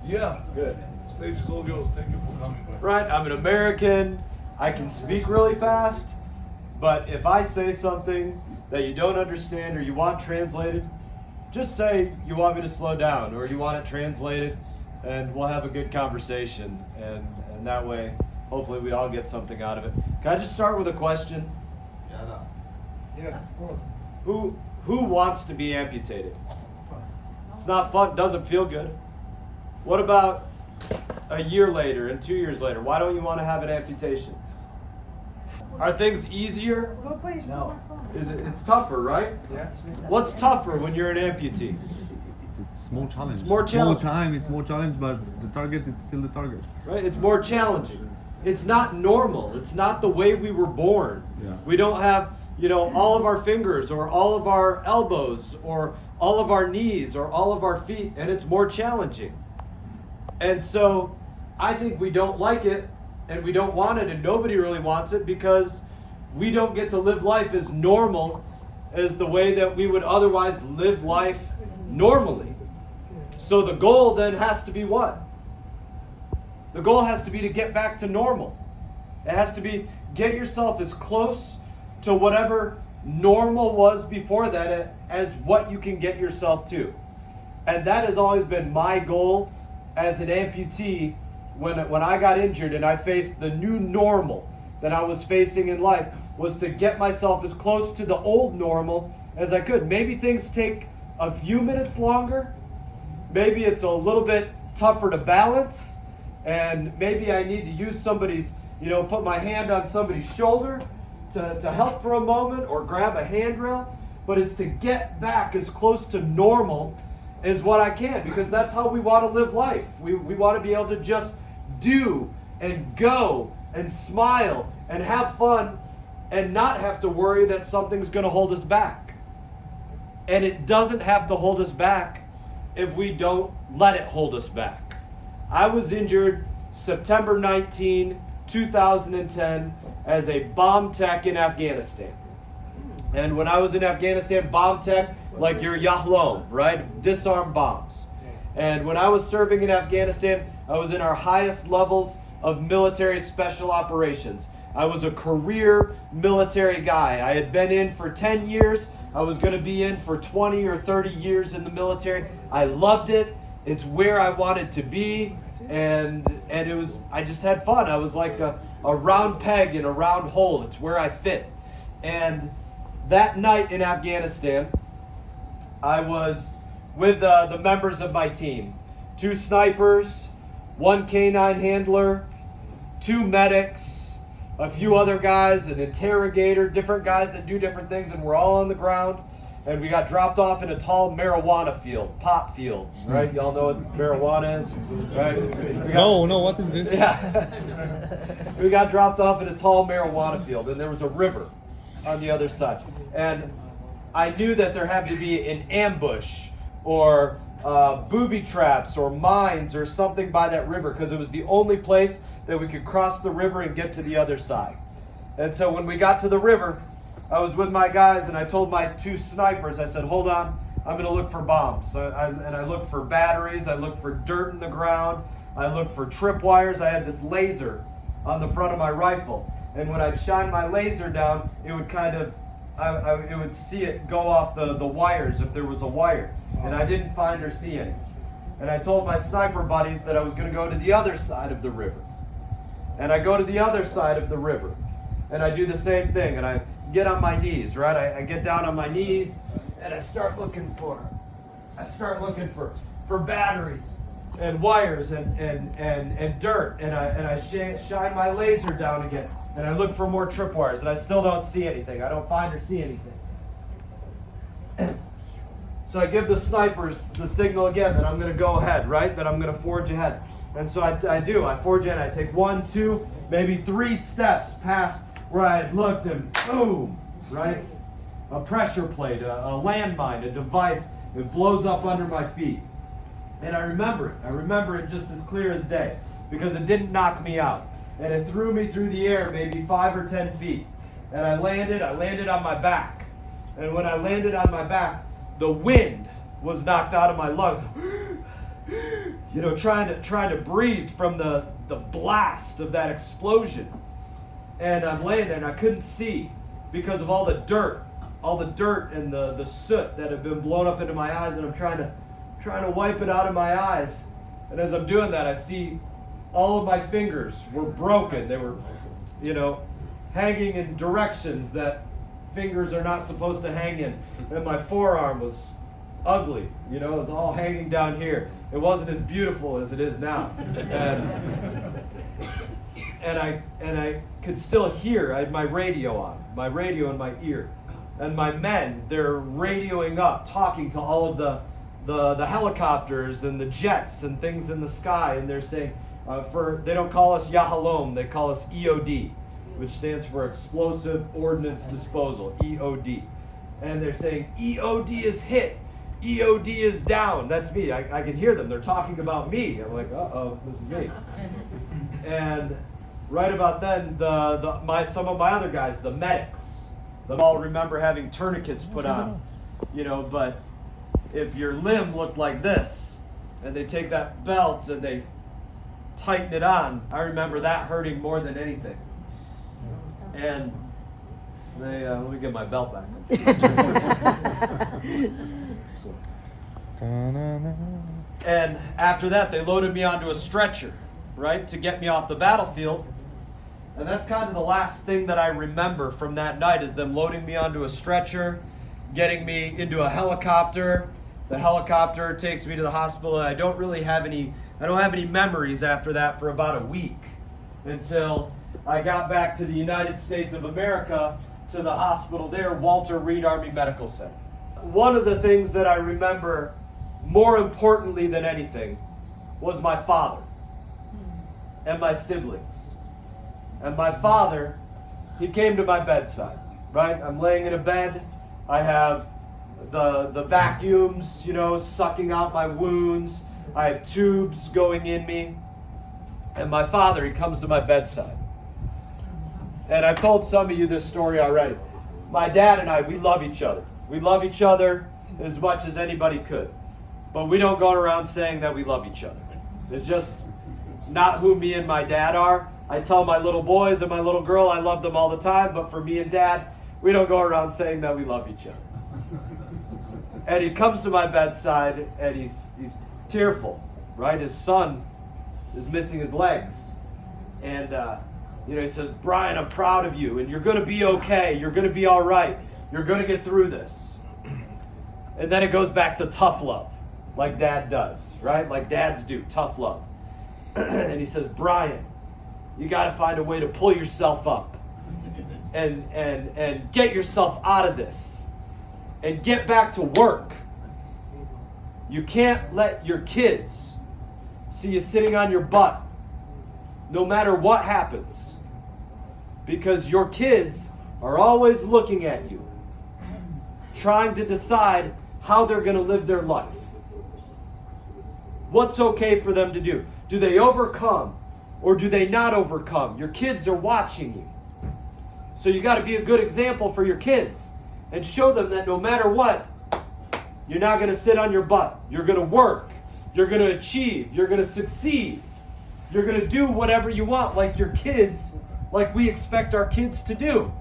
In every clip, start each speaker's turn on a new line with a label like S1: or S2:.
S1: Yeah.
S2: Good.
S1: The stage is all yours. Thank you for coming.
S2: Right, I'm an American. I can speak really fast, but if I say something that you don't understand or you want translated, just say you want me to slow down or you want it translated, and we'll have a good conversation. And that way, hopefully we all get something out of it. Can I just start with a question?
S3: Yes, of course.
S2: Who wants to be amputated? It's not fun, doesn't feel good. What about a year later and 2 years later? Why don't you want to have an amputation? Are things easier?
S3: No.
S2: It's tougher, right?
S3: Yeah.
S2: What's tougher when you're an amputee?
S4: It's more challenge.
S2: It's more challenge.
S4: More time, it's more challenge, but the target, it's still the target.
S2: Right? It's more challenging. It's not normal. It's not the way we were born.
S4: Yeah.
S2: We don't have, all of our fingers or all of our elbows or all of our knees or all of our feet, and it's more challenging. And so I think we don't like it and we don't want it, and nobody really wants it because we don't get to live life as normal as the way that we would otherwise live life normally. So the goal then has to be what? The goal has to be to get back to normal. It has to be get yourself as close to whatever normal was before that as what you can get yourself to. And that has always been my goal as an amputee when I got injured and I faced the new normal that I was facing in life, was to get myself as close to the old normal as I could. Maybe things take a few minutes longer. Maybe it's a little bit tougher to balance. And maybe I need to use somebody's, put my hand on somebody's shoulder to help for a moment or grab a handrail. But it's to get back as close to normal as what I can, because that's how we want to live life. We want to be able to just do and go and smile and have fun and not have to worry that something's going to hold us back. And it doesn't have to hold us back if we don't let it hold us back. I was injured September 19, 2010 as a bomb tech in Afghanistan. And when I was in Afghanistan, bomb tech, like your Yahlom, right? Disarm bombs. And when I was serving in Afghanistan, I was in our highest levels of military special operations. I was a career military guy. I had been in for 10 years. I was going to be in for 20 or 30 years in the military. I loved it. It's where I wanted to be. And it was, I just had fun. I was like a round peg in a round hole. It's where I fit. And that night in Afghanistan, I was with the members of my team. 2 snipers, 1 K9 handler, 2 medics, a few other guys, an interrogator, different guys that do different things, and we're all on the ground. And we got dropped off in a tall marijuana field, pot field, right? Y'all know what marijuana is, right?
S4: No, what is this?
S2: Yeah. We got dropped off in a tall marijuana field, and there was a river on the other side. And I knew that there had to be an ambush or booby traps or mines or something by that river, because it was the only place that we could cross the river and get to the other side. And so when we got to the river, I was with my guys and I told my 2 snipers, I said, hold on, I'm going to look for bombs. And I looked for batteries, I looked for dirt in the ground, I looked for tripwires. I had this laser on the front of my rifle. And when I'd shine my laser down, it would it would see it go off the wires if there was a wire. And I didn't find or see any. And I told my sniper buddies that I was going to go to the other side of the river. And I go to the other side of the river. And I do the same thing. And I get on my knees, right? I get down on my knees and I start looking for batteries and wires and dirt. And I shine my laser down again. And I look for more tripwires, and I still don't see anything. I don't find or see anything. So I give the snipers the signal again that I'm going to go ahead, right? That I'm going to forge ahead. And so I do. I forge ahead. I take 1, 2, maybe 3 steps past where I had looked, and boom, right? A pressure plate, a landmine, a device. It blows up under my feet. And I remember it. I remember it just as clear as day, because it didn't knock me out. And it threw me through the air maybe 5 or 10 feet. And I landed on my back. And when I landed on my back, the wind was knocked out of my lungs. trying to breathe from the blast of that explosion. And I'm laying there and I couldn't see because of all the dirt and the soot that had been blown up into my eyes, and I'm trying to wipe it out of my eyes. And as I'm doing that, I see all of my fingers were broken. They were, hanging in directions that fingers are not supposed to hang in. And my forearm was ugly, it was all hanging down here. It wasn't as beautiful as it is now. And I could still hear. I had my radio on, my radio in my ear. And my men, they're radioing up, talking to all of the helicopters and the jets and things in the sky, and they're saying, they don't call us Yahalom, they call us EOD, which stands for Explosive Ordnance Disposal, EOD. And they're saying, EOD is hit, EOD is down. That's me. I can hear them. They're talking about me. I'm like, uh-oh, this is me. And right about then, some of my other guys, the medics, they all remember having tourniquets put on, but if your limb looked like this, and they take that belt and they tighten it on, I remember that hurting more than anything. And let me get my belt back. And after that, they loaded me onto a stretcher, right, to get me off the battlefield. And that's kind of the last thing that I remember from that night, is them loading me onto a stretcher, getting me into a helicopter. The helicopter takes me to the hospital, and I don't have any memories after that for about a week, until I got back to the United States of America, to the hospital there, Walter Reed Army Medical Center. One of the things that I remember more importantly than anything was my father and my siblings. And my father, he came to my bedside, right? I'm laying in a bed. I have the vacuums, sucking out my wounds. I have tubes going in me. And my father, he comes to my bedside. And I've told some of you this story already. My dad and I, we love each other. We love each other as much as anybody could. But we don't go around saying that we love each other. It's just not who me and my dad are. I tell my little boys and my little girl I love them all the time, but for me and Dad, we don't go around saying that we love each other. And he comes to my bedside and he's tearful, right? His son is missing his legs. And he says, Brian, I'm proud of you, and you're going to be okay. You're going to be all right. You're going to get through this. And then it goes back to tough love, like Dad does, right? Like dads do, tough love. And he says, Brian, you got to find a way to pull yourself up and get yourself out of this and get back to work. You can't let your kids see you sitting on your butt no matter what happens, because your kids are always looking at you, trying to decide how they're going to live their life. What's okay for them to do? Do they overcome or do they not overcome? Your kids are watching you. So you got to be a good example for your kids and show them that no matter what, you're not going to sit on your butt. You're going to work. You're going to achieve. You're going to succeed. You're going to do whatever you want, like your kids, like we expect our kids to do.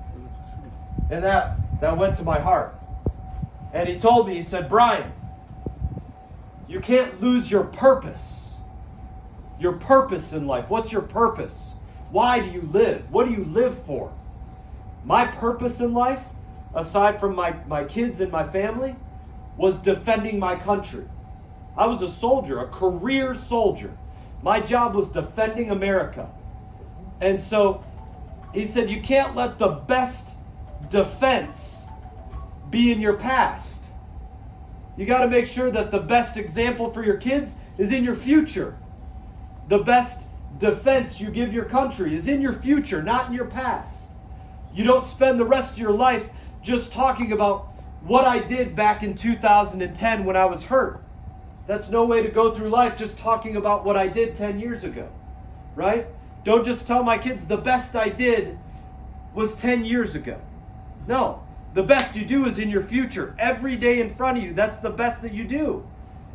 S2: And that went to my heart. And he told me, he said, Brian, you can't lose your purpose. Your purpose in life. What's your purpose? Why do you live? What do you live for? My purpose in life, aside from my kids and my family, was defending my country. I was a soldier, a career soldier. My job was defending America. And so he said, you can't let the best defense be in your past. You got to make sure that the best example for your kids is in your future. The best defense you give your country is in your future, not in your past. You don't spend the rest of your life just talking about what I did back in 2010 when I was hurt. That's no way to go through life, just talking about what I did 10 years ago, right? Don't just tell my kids the best I did was 10 years ago. No, the best you do is in your future. Every day in front of you, that's the best that you do.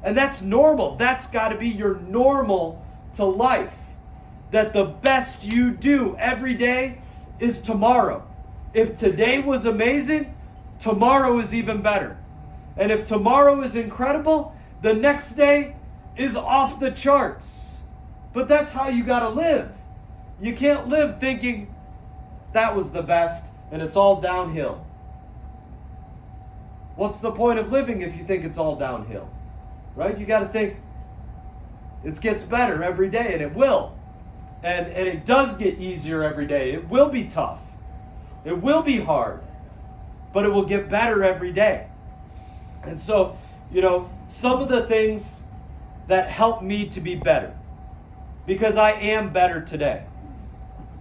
S2: And that's normal. That's got to be your normal to life. That the best you do every day is tomorrow. If today was amazing, tomorrow is even better. And if tomorrow is incredible, the next day is off the charts. But that's how you got to live. You can't live thinking that was the best and it's all downhill. What's the point of living if you think it's all downhill? Right? You got to think it gets better every day, and it will. And it does get easier every day. It will be tough. It will be hard. But it will get better every day. And so, some of the things that help me to be better, because I am better today.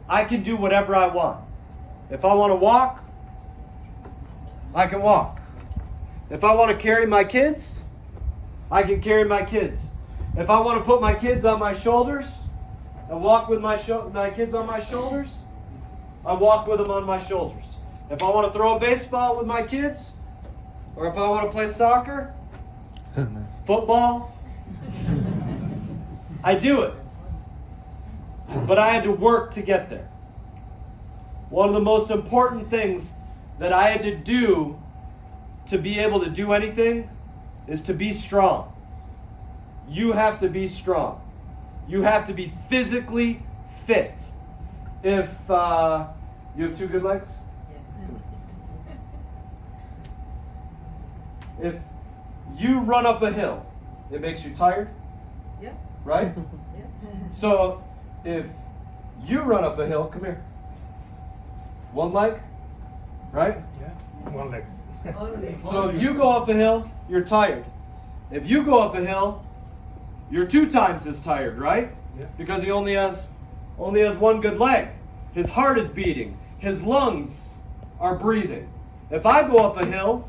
S2: I can do whatever I want. If I want to walk, I can walk. If I want to carry my kids, I can carry my kids. If I want to put my kids on my shoulders and walk with my kids on my shoulders, I walk with them on my shoulders. If I want to throw a baseball with my kids, or if I want to play soccer, football, I do it. But I had to work to get there. One of the most important things that I had to do to be able to do anything is to be strong. You have to be strong. You have to be physically fit. If you have two good legs? If you run up a hill, it makes you tired?
S5: Yeah.
S2: Right?
S5: Yeah.
S2: So if you run up a hill, come here. One leg, right?
S3: Yeah. One leg.
S2: So if you go up a hill, you're tired. If you go up a hill, you're 2 times as tired, right?
S3: Yeah.
S2: Because he only has one good leg. His heart is beating. His lungs are breathing. If I go up a hill,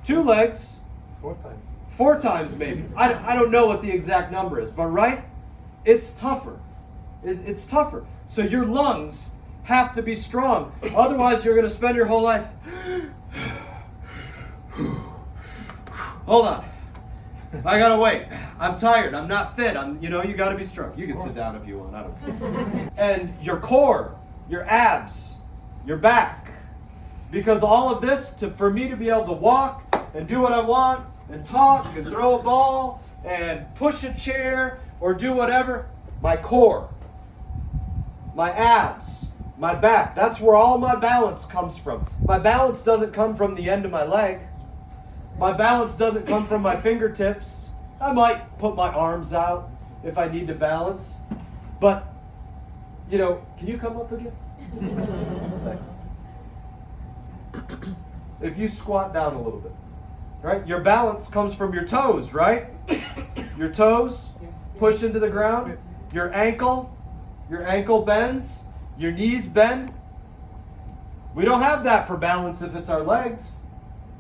S2: 2 legs,
S3: 4 times.
S2: 4 times maybe. I don't know what the exact number is, but right? It's tougher. It's tougher. So your lungs have to be strong. Otherwise, you're going to spend your whole life. Hold on. I got to wait. I'm tired. I'm not fit. You got to be strong. You can sit down if you want. I don't care. And your core, your abs, your back. Because all of this, for me to be able to walk and do what I want and talk and throw a ball and push a chair or do whatever, my core, my abs, my back, that's where all my balance comes from. My balance doesn't come from the end of my leg. My balance doesn't come from my fingertips. I might put my arms out if I need to balance. But, can you come up again? Thanks. If you squat down a little bit, right? Your balance comes from your toes, right? Your toes push into the ground. Your ankle bends. Your knees bend. We don't have that for balance if it's our legs.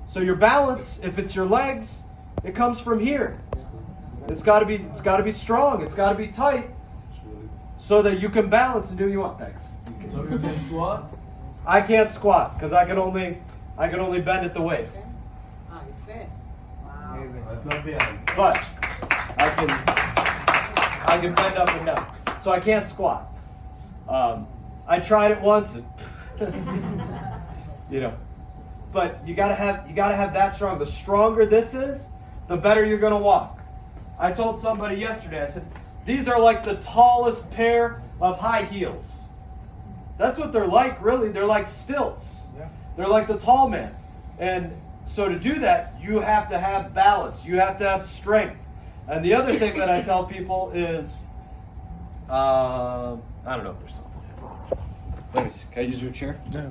S2: So your balance, if it's your legs, it comes from here. It's got to be strong. It's got to be tight, so that you can balance and do what you want. Thanks.
S3: So you can squat?
S2: I can't squat because I can only bend at the waist.
S5: Ah, you're fit. Wow.
S3: Amazing. That's not behind.
S2: But I can bend up and down. So I can't squat. I tried it once, and But you gotta have that strong. The stronger this is, the better you're gonna walk. I told somebody yesterday, I said, these are like the tallest pair of high heels. That's what they're like, really. They're like stilts.
S3: Yeah.
S2: They're like the tall man. And so to do that, you have to have balance. You have to have strength. And the other thing that I tell people is, I don't know if there's something. Let me see. Can I use your chair?
S4: Yeah.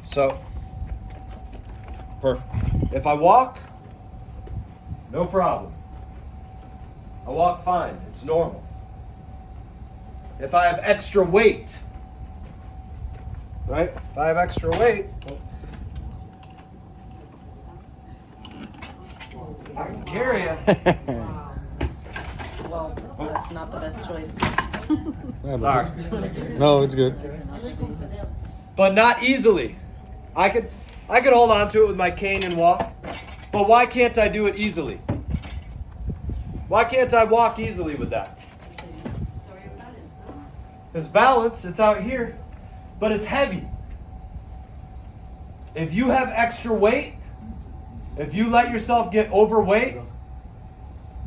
S2: So, perfect. If I walk, no problem. I walk fine. It's normal. If I have extra weight, right? If I have extra weight, I can carry it.
S5: Wow. Well, that's not the best choice.
S2: Sorry.
S4: No, it's good.
S2: But not easily. I could hold on to it with my cane and walk, but why can't I do it easily? Why can't I walk easily with that? Because balance, it's out here, but it's heavy. If you have extra weight, if you let yourself get overweight,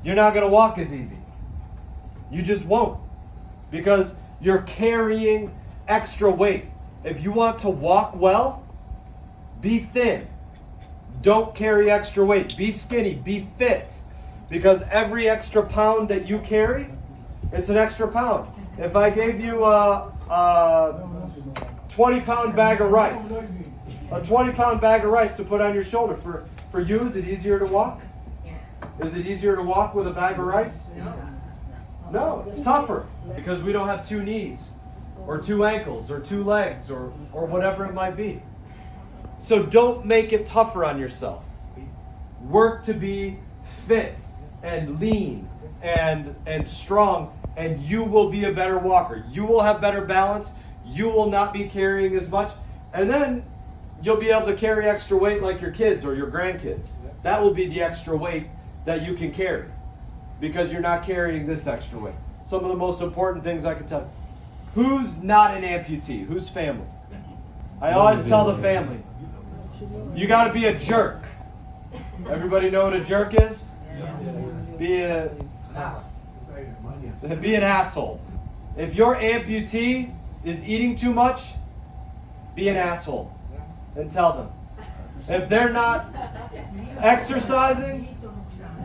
S2: you're not going to walk as easy. You just won't. Because you're carrying extra weight. If you want to walk well, be thin. Don't carry extra weight. Be skinny. Be fit. Because every extra pound that you carry, it's an extra pound. If I gave you a 20-pound bag of rice, a 20-pound bag of rice to put on your shoulder, for you, is it easier to walk? Is it easier to walk with a bag of rice? No, it's tougher because we don't have two knees or two ankles or two legs or whatever it might be. So don't make it tougher on yourself. Work to be fit and lean and strong, and you will be a better walker. You will have better balance. You will not be carrying as much. And then you'll be able to carry extra weight like your kids or your grandkids. That will be the extra weight that you can carry because you're not carrying this extra weight. Some of the most important things I can tell you. Who's not an amputee? Who's family? I always tell the family, you got to be a jerk. Everybody know what a jerk is? Be an asshole. If your amputee is eating too much, be an asshole and tell them. If they're not exercising,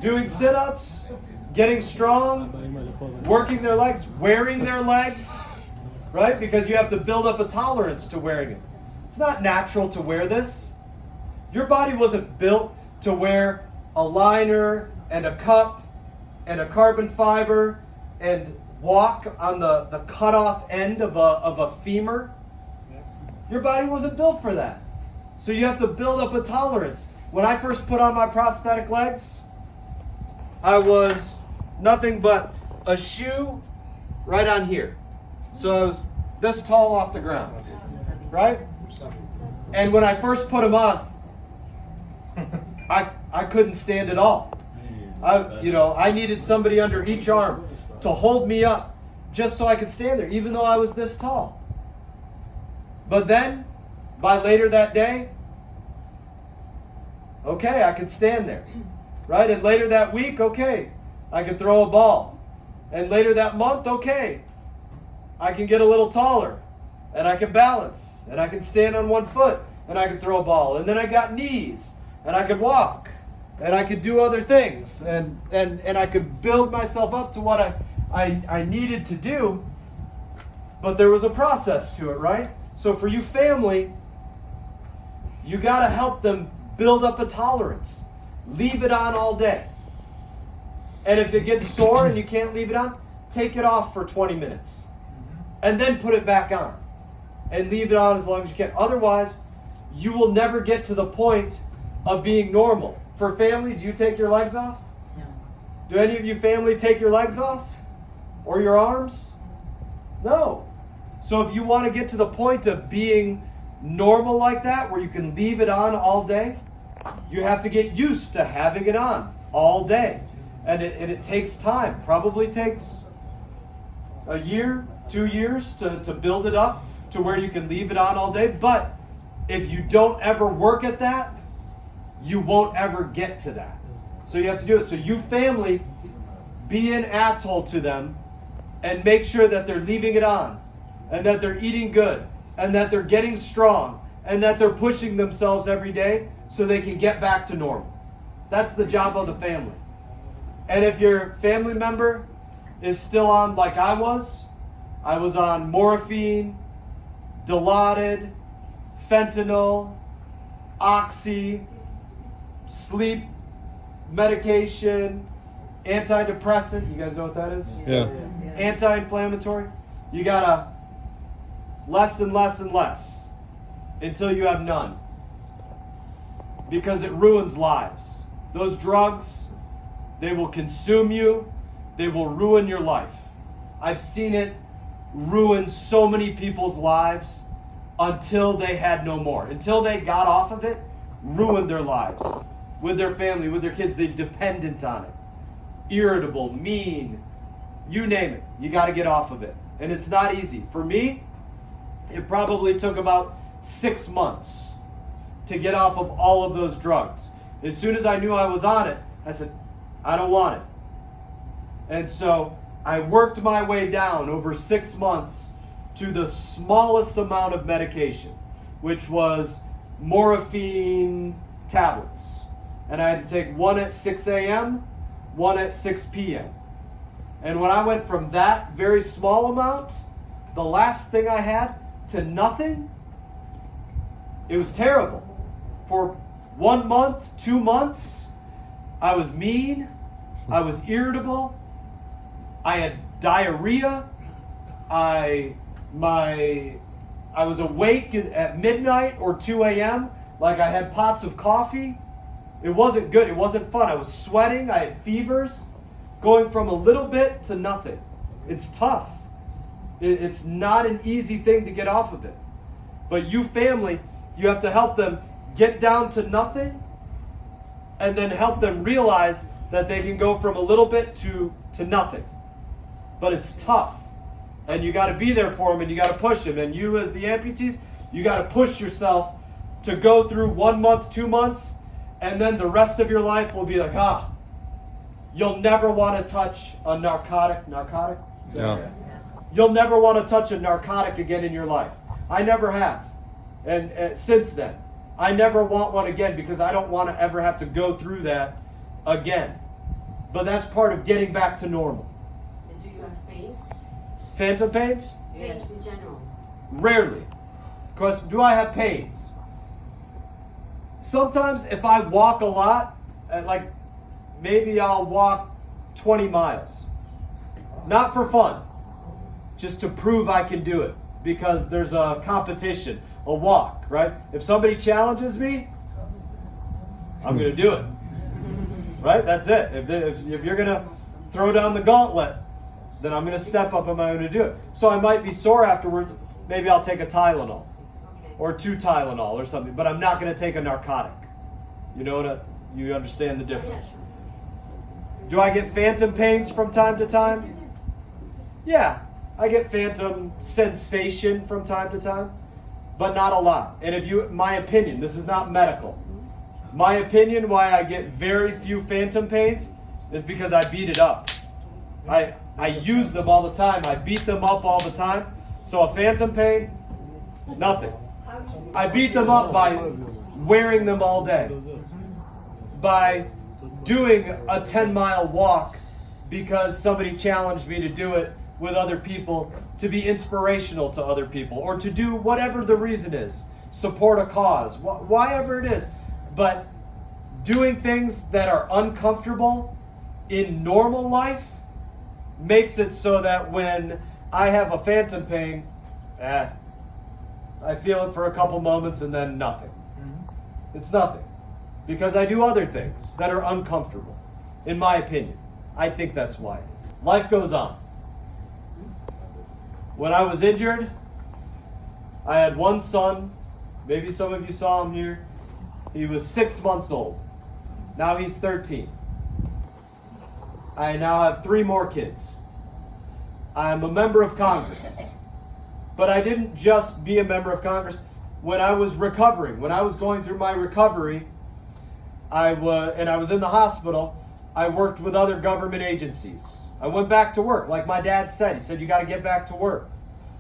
S2: doing sit-ups, getting strong, working their legs, wearing their legs, right? Because you have to build up a tolerance to wearing it. It's not natural to wear this. Your body wasn't built to wear a liner and a cup and a carbon fiber and walk on the cut-off end of a femur. Your body wasn't built for that. So you have to build up a tolerance. When I first put on my prosthetic legs, I was nothing but a shoe right on here. So I was this tall off the ground, right? And when I first put them on, I couldn't stand at all. I needed somebody under each arm to hold me up just so I could stand there, even though I was this tall. But then, by later that day, okay, I could stand there, right? And later that week, okay, I could throw a ball. And later that month, okay, I can get a little taller, and I can balance, and I can stand on one foot, and I can throw a ball. And then I got knees, and I could walk, and I could do other things, and I could build myself up to what I needed to do. But there was a process to it, right? So for you family, you got to help them build up a tolerance. Leave it on all day. And if it gets sore and you can't leave it on, take it off for 20 minutes. And then put it back on. And leave it on as long as you can. Otherwise, you will never get to the point of being normal. For family, do you take your legs off?
S5: No.
S2: Do any of you family take your legs off? Or your arms? No. So if you want to get to the point of being normal like that, where you can leave it on all day, you have to get used to having it on all day. And it takes time. Probably takes a year, 2 years to build it up to where you can leave it on all day. But if you don't ever work at that, you won't ever get to that. So you have to do it. So you family, be an asshole to them and make sure that they're leaving it on and that they're eating good and that they're getting strong and that they're pushing themselves every day so they can get back to normal. That's the job of the family. And if your family member is still on like I was on morphine, Dilaudid, fentanyl, oxy, sleep medication, antidepressant. You guys know what that is?
S4: Yeah.
S2: Anti-inflammatory. You gotta less and less and less until you have none. Because it ruins lives. Those drugs, they will consume you. They will ruin your life. I've seen it ruin so many people's lives until they had no more. Until they got off of it, ruined their lives. With their family, with their kids, they're dependent on it. irritable, mean, you name it. You got to get off of it. And it's not easy. For me, it probably took about 6 months to get off of all of those drugs. As soon as I knew I was on it, I said, I don't want it. And so I worked my way down over 6 months to the smallest amount of medication, which was morphine tablets. And I had to take one at 6 a.m., one at 6 p.m. And when I went from that very small amount, the last thing I had, to nothing, it was terrible. For 1 month, 2 months, I was mean, I was irritable, I had diarrhea, I was awake at midnight or 2 a.m. like I had pots of coffee. It wasn't good. It wasn't fun. I was sweating. I had fevers. Going from a little bit to nothing. It's tough. It's not an easy thing to get off of it. But you family, you have to help them get down to nothing and then help them realize that they can go from a little bit to nothing. But it's tough. And you got to be there for them and you got to push them. And you as the amputees, you got to push yourself to go through 1 month, 2 months, and then the rest of your life will be like, you'll never want to touch a narcotic.
S4: Yeah.
S2: You'll never want to touch a narcotic again in your life. I never have. And since then, I never want one again because I don't want to ever have to go through that again. But that's part of getting back to normal.
S6: And do you have pains?
S2: Phantom pains?
S6: Pains in general.
S2: Rarely. Question, do I have pains? Sometimes if I walk a lot, like maybe I'll walk 20 miles. Not for fun. Just to prove I can do it. Because there's a competition, a walk, right? If somebody challenges me, I'm going to do it. Right? That's it. If you're going to throw down the gauntlet, then I'm going to step up and I'm going to do it. So I might be sore afterwards. Maybe I'll take a Tylenol. Or 2 Tylenol or something. But I'm not going to take a narcotic. You know what? You understand the difference. Do I get phantom pains from time to time? Yeah. I get phantom sensation from time to time. But not a lot. And my opinion, this is not medical. My opinion why I get very few phantom pains is because I beat it up. I use them all the time. I beat them up all the time. So a phantom pain, nothing. I beat them up by wearing them all day. By doing a 10-mile walk because somebody challenged me to do it with other people, to be inspirational to other people, or to do whatever the reason is. Support a cause, whatever it is. But doing things that are uncomfortable in normal life makes it so that when I have a phantom pain, I feel it for a couple moments and then nothing. It's nothing. Because I do other things that are uncomfortable, in my opinion. I think that's why it is. Life goes on. When I was injured, I had one son. Maybe some of you saw him here. He was 6 months old. Now he's 13. I now have 3 more kids. I'm a member of Congress. But I didn't just be a member of Congress. When I was recovering, when I was going through my recovery, I was in the hospital, I worked with other government agencies. I went back to work, like my dad said. He said, you got to get back to work.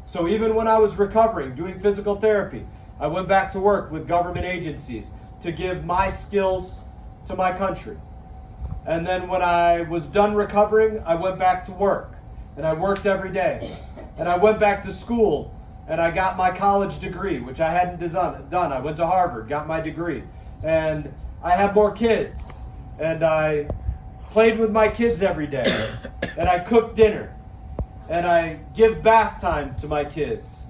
S2: So even when I was recovering, doing physical therapy, I went back to work with government agencies to give my skills to my country. And then when I was done recovering, I went back to work. And I worked every day. And I went back to school, and I got my college degree, which I hadn't done. I went to Harvard, got my degree. And I have more kids. And I played with my kids every day. And I cook dinner. And I give bath time to my kids.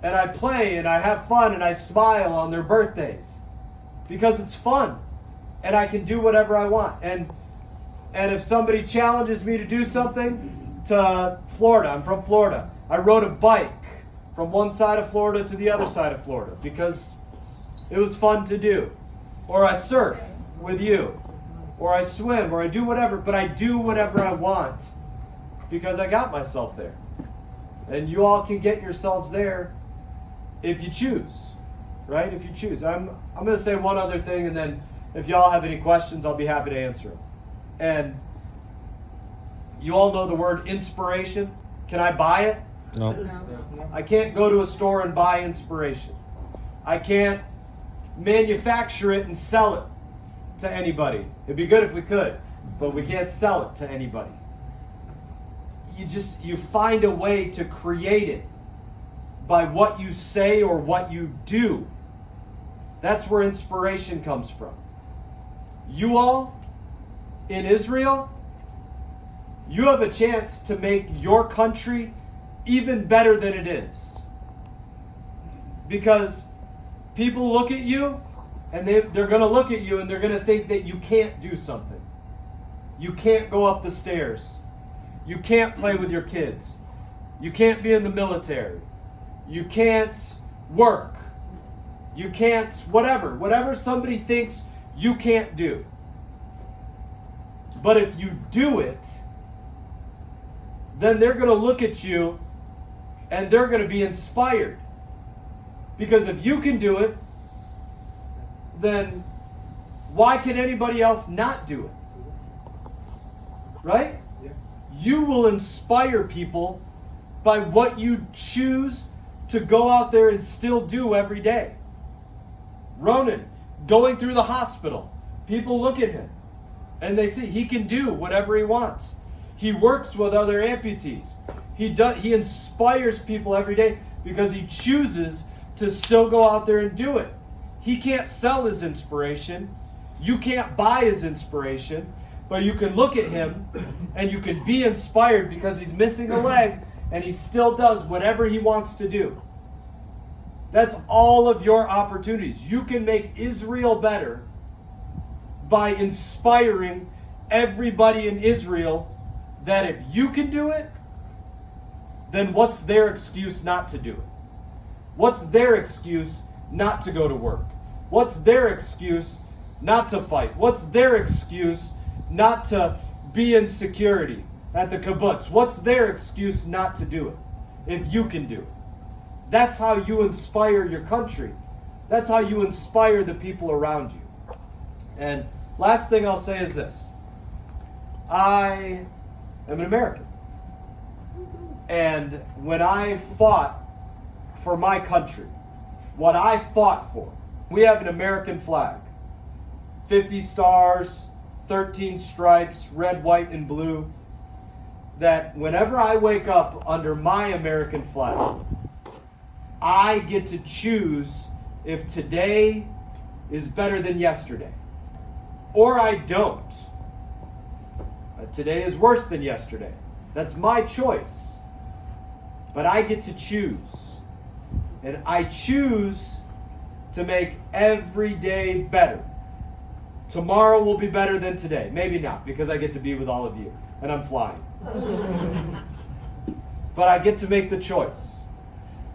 S2: And I play and I have fun and I smile on their birthdays. Because it's fun. And I can do whatever I want. And if somebody challenges me to do something, to Florida, I'm from Florida. I rode a bike from one side of Florida to the other side of Florida because it was fun to do. Or I surf with you. or I swim, or I do whatever, but I do whatever I want because I got myself there. And you all can get yourselves there if you choose, right? If you choose. I'm going to say one other thing, and then if y'all have any questions, I'll be happy to answer them. And you all know the word inspiration. Can I buy it?
S4: No.
S2: I can't go to a store and buy inspiration. I can't manufacture it and sell it to anybody. It'd be good if we could, but we can't sell it to anybody. You find a way to create it by what you say or what you do. That's where inspiration comes from. You all in Israel, you have a chance to make your country even better than it is. Because people look at you, and they're going to look at you and they're going to think that you can't do something. You can't go up the stairs. You can't play with your kids. You can't be in the military. You can't work. You can't whatever somebody thinks you can't do. But if you do it, then they're going to look at you and they're going to be inspired. Because if you can do it, then why can anybody else not do it? Right?
S3: Yeah.
S2: You will inspire people by what you choose to go out there and still do every day. Ronan, going through the hospital, people look at him and they see he can do whatever he wants. He works with other amputees. He inspires people every day because he chooses to still go out there and do it. He can't sell his inspiration. You can't buy his inspiration, but you can look at him and you can be inspired because he's missing a leg and he still does whatever he wants to do. That's all of your opportunities. You can make Israel better by inspiring everybody in Israel that if you can do it, then what's their excuse not to do it? What's their excuse not to go to work? What's their excuse not to fight? What's their excuse not to be in security at the kibbutz? What's their excuse not to do it if you can do it? That's how you inspire your country. That's how you inspire the people around you. And last thing I'll say is this. I am an American. And when I fought for my country, what I fought for, we have an American flag. 50 stars, 13 stripes, red, white, and blue. That whenever I wake up under my American flag, I get to choose if today is better than yesterday. Or I don't. Today is worse than yesterday. That's my choice. But I get to choose. And I choose to make every day better. Tomorrow will be better than today. Maybe not, because I get to be with all of you. And I'm flying. But I get to make the choice.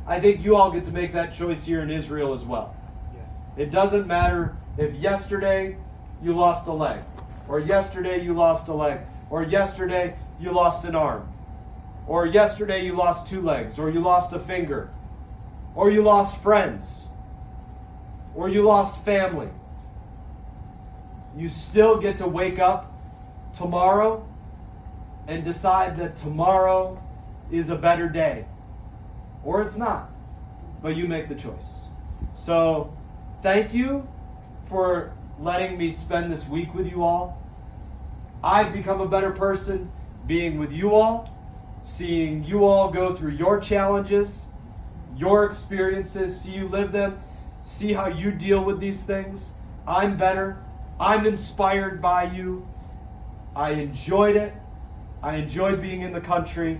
S2: I think you all get to make that choice here in Israel as well.
S3: Yeah.
S2: It doesn't matter if yesterday you lost a leg, or yesterday you lost a leg, or yesterday you lost an arm, or yesterday you lost 2 legs, or you lost a finger, or you lost friends, or you lost family. You still get to wake up tomorrow and decide that tomorrow is a better day. Or it's not. But you make the choice. So, thank you for letting me spend this week with you all. I've become a better person being with you all, seeing you all go through your challenges, your experiences, see you live them, see how you deal with these things. I'm better. I'm inspired by you. I enjoyed it. I enjoyed being in the country.